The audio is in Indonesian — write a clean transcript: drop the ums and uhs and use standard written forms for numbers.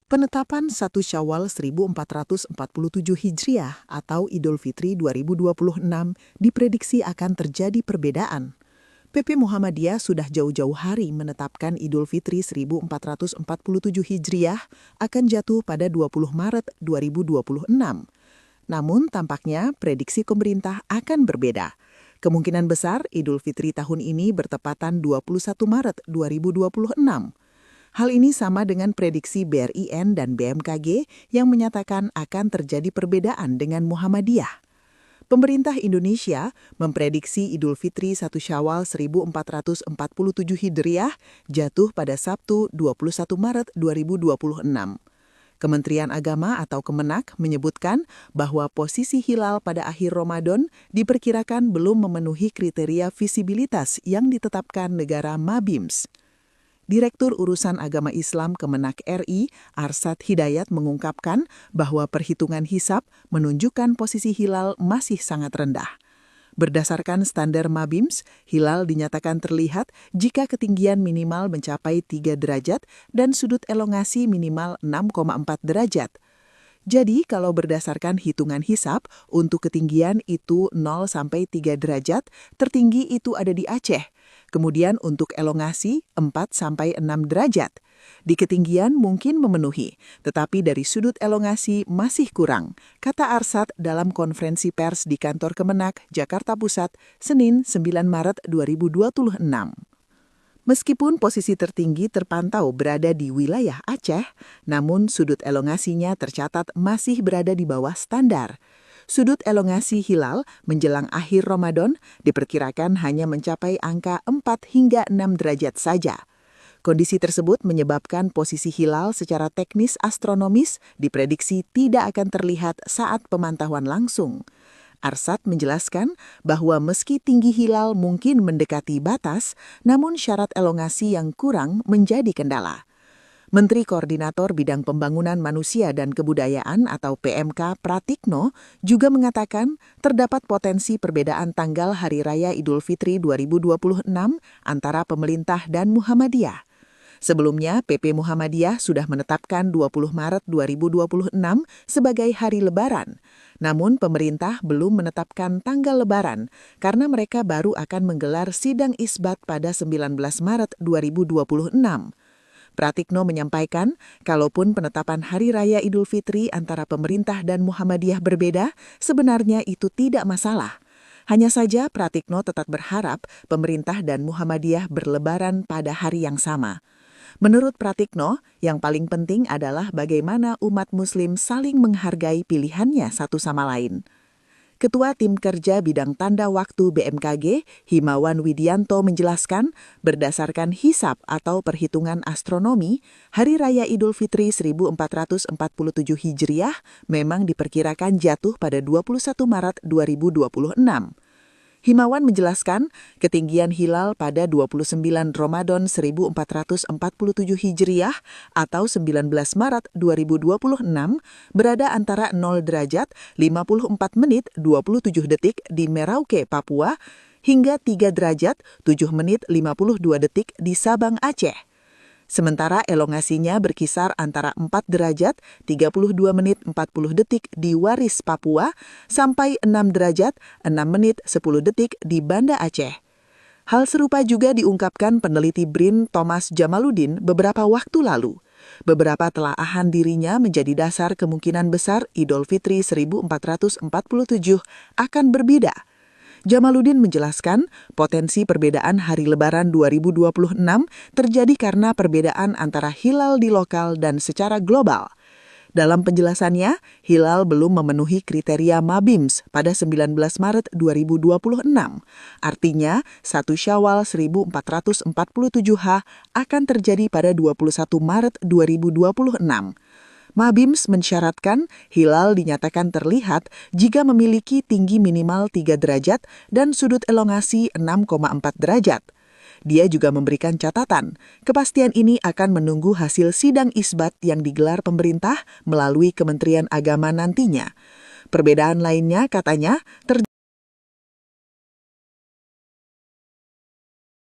Penetapan 1 Syawal 1447 Hijriah atau Idul Fitri 2026 diprediksi akan terjadi perbedaan. PP Muhammadiyah sudah jauh-jauh hari menetapkan Idul Fitri 1447 Hijriah akan jatuh pada 20 Maret 2026. Namun tampaknya prediksi pemerintah akan berbeda. Kemungkinan besar Idul Fitri tahun ini bertepatan 21 Maret 2026. Hal ini sama dengan prediksi BRIN dan BMKG yang menyatakan akan terjadi perbedaan dengan Muhammadiyah. Pemerintah Indonesia memprediksi Idul Fitri 1 Syawal 1447 Hijriah jatuh pada Sabtu 21 Maret 2026. Kementerian Agama atau Kemenak menyebutkan bahwa posisi hilal pada akhir Ramadan diperkirakan belum memenuhi kriteria visibilitas yang ditetapkan negara Mabims. Direktur Urusan Agama Islam Kemenak RI, Arsad Hidayat mengungkapkan bahwa perhitungan hisab menunjukkan posisi hilal masih sangat rendah. Berdasarkan standar Mabims, hilal dinyatakan terlihat jika ketinggian minimal mencapai 3 derajat dan sudut elongasi minimal 6,4 derajat. Jadi, kalau berdasarkan hitungan hisab, untuk ketinggian itu 0 sampai 3 derajat, tertinggi itu ada di Aceh. Kemudian untuk elongasi 4 sampai 6 derajat. Di ketinggian mungkin memenuhi, tetapi dari sudut elongasi masih kurang, kata Arsad dalam konferensi pers di kantor Kemenak, Jakarta Pusat, Senin 9 Maret 2026. Meskipun posisi tertinggi terpantau berada di wilayah Aceh, namun sudut elongasinya tercatat masih berada di bawah standar. Sudut elongasi hilal menjelang akhir Ramadan diperkirakan hanya mencapai angka 4 hingga 6 derajat saja. Kondisi tersebut menyebabkan posisi hilal secara teknis astronomis diprediksi tidak akan terlihat saat pemantauan langsung. Arsad menjelaskan bahwa meski tinggi hilal mungkin mendekati batas, namun syarat elongasi yang kurang menjadi kendala. Menteri Koordinator Bidang Pembangunan Manusia dan Kebudayaan atau PMK Pratikno juga mengatakan terdapat potensi perbedaan tanggal Hari Raya Idul Fitri 2026 antara pemerintah dan Muhammadiyah. Sebelumnya, PP Muhammadiyah sudah menetapkan 20 Maret 2026 sebagai hari Lebaran. Namun pemerintah belum menetapkan tanggal Lebaran karena mereka baru akan menggelar sidang isbat pada 19 Maret 2026. Pratikno menyampaikan, kalaupun penetapan Hari Raya Idul Fitri antara pemerintah dan Muhammadiyah berbeda, sebenarnya itu tidak masalah. Hanya saja Pratikno tetap berharap pemerintah dan Muhammadiyah berlebaran pada hari yang sama. Menurut Pratikno, yang paling penting adalah bagaimana umat Muslim saling menghargai pilihannya satu sama lain. Ketua Tim Kerja Bidang Tanda Waktu BMKG, Himawan Widianto menjelaskan, berdasarkan hisab atau perhitungan astronomi, Hari Raya Idul Fitri 1447 Hijriah memang diperkirakan jatuh pada 21 Maret 2026. Himawan menjelaskan, ketinggian hilal pada 29 Ramadan 1447 Hijriah atau 19 Maret 2026 berada antara 0 derajat 54 menit 27 detik di Merauke, Papua, hingga 3 derajat 7 menit 52 detik di Sabang, Aceh. Sementara elongasinya berkisar antara 4 derajat 32 menit 40 detik di Waris, Papua, sampai 6 derajat 6 menit 10 detik di Banda Aceh. Hal serupa juga diungkapkan peneliti BRIN Thomas Jamaluddin beberapa waktu lalu. Beberapa telaahan dirinya menjadi dasar kemungkinan besar Idul Fitri 1447 akan berbeda. Jamaluddin menjelaskan, potensi perbedaan hari Lebaran 2026 terjadi karena perbedaan antara hilal di lokal dan secara global. Dalam penjelasannya, hilal belum memenuhi kriteria Mabims pada 19 Maret 2026. Artinya, 1 Syawal 1447H akan terjadi pada 21 Maret 2026. Mabims mensyaratkan hilal dinyatakan terlihat jika memiliki tinggi minimal 3 derajat dan sudut elongasi 6,4 derajat. Dia juga memberikan catatan, kepastian ini akan menunggu hasil sidang isbat yang digelar pemerintah melalui Kementerian Agama nantinya. Perbedaan lainnya, katanya, terjadi